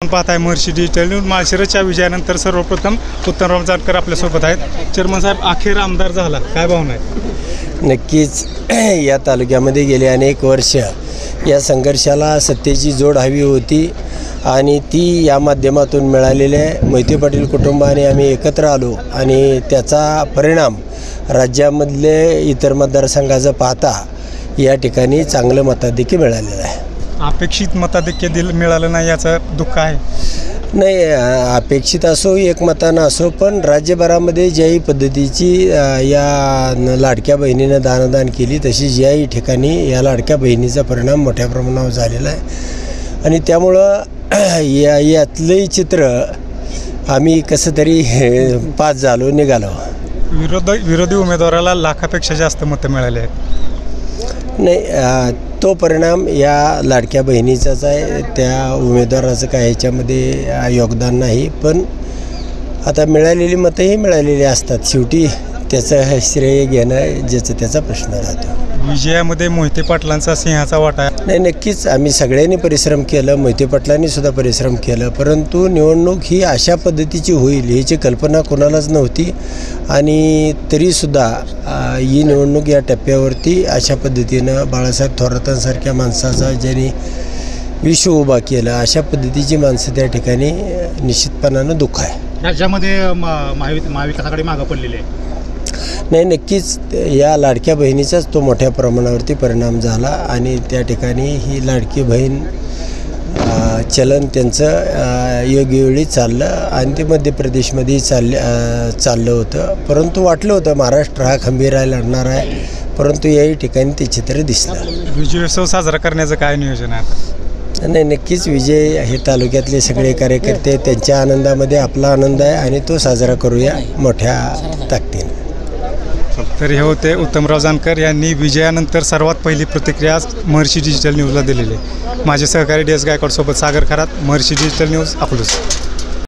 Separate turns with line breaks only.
पाहताय महर्षी digital news. माळशिरसच्या विजयानंतर सर्वप्रथम उत्तमराव जानकर आपल्यासोबत आहेत. चेअरमन साहेब, अखेर आमदार झाला, काय भावना आहे?
नक्कीच या तालुक्यामध्ये गेले अनेक वर्ष या संघर्षाला सत्तेची जोड हवी होती आणि ती या माध्यमातून मिळालेल्या मोहिते पाटील कुटुंबाने आम्ही एकत्र आलो आणि त्याचा परिणाम राज्यामधले इतर मतदारसंघाचं पाहता या ठिकाणी चांगलं मताधिक्य मिळालेलं आहे.
अपेक्षित मताधिक्य मिळालं नाही याचं दुःख आहे?
नाही, अपेक्षित असो एक मतानं असो, पण राज्यभरामध्ये ज्याही पद्धतीची या लाडक्या बहिणीनं दानदान केली तशी याही ठिकाणी या लाडक्या बहिणीचा परिणाम मोठ्या प्रमाणावर झालेला आहे आणि त्यामुळं यातलंही चित्र आम्ही कसं तरी पास झालो, निघालो.
विरोधी उमेदवाराला लाखापेक्षा जास्त मतं मिळाले आहेत.
नाही, तो परिणाम या लाडक्या बहिणीचाच आहे, त्या उमेदवाराचं काय ह्याच्यामध्ये योगदान नाही. पण आता मिळालेली मतंही मिळालेली असतात, शेवटी त्याचं श्रेय घेणं ज्याचा त्याचा प्रश्न राहतो.
विजयामध्ये मोहिते पाटलांचा सिंहाचा वाटा आहे?
नाही, नक्कीच आम्ही सगळ्यांनी परिश्रम केलं, मोहिते पाटलांनी सुद्धा परिश्रम केलं, परंतु निवडणूक ही अशा पद्धतीची होईल याची कल्पना कोणालाच नव्हती आणि तरीसुद्धा ही निवडणूक या टप्प्यावरती अशा पद्धतीनं बाळासाहेब थोरातांसारख्या माणसाचा ज्यांनी विश्व उभा केलं अशा पद्धतीची माणसं त्या ठिकाणी निश्चितपणानं दुःख आहे.
राज्यामध्ये महाविकास आघाडी मागं पडलेली आहे.
नाही, नक्कीच या लाडक्या बहिणीचाच तो मोठ्या प्रमाणावरती परिणाम झाला आणि त्या ठिकाणी ही लाडकी बहीण चलन त्यांचं योग्यवेळी चाललं आणि ते मध्य प्रदेशमध्ये चाललं होतं. परंतु वाटलं होतं महाराष्ट्र हा खंबीर लढणार आहे, परंतु याही ठिकाणी ते चित्र दिसलं.
विजयोत्सव साजरा करण्याचं काय नियोजन आहे?
नाही, नक्कीच विजय हे तालुक्यातले सगळे कार्यकर्ते त्यांच्या आनंदामध्ये आपला आनंद आहे आणि तो साजरा करूया मोठ्या ताकदीने.
तर हे होते उत्तमराव जानकर यांनी विजयानंतर सर्वात पहिली प्रतिक्रिया महर्षी डिजिटल न्यूजला दिलेली आहे. माझे सहकारी DS गायकवाड सोबत सागर खरात, महर्षी डिजिटल न्यूज, अकलूज.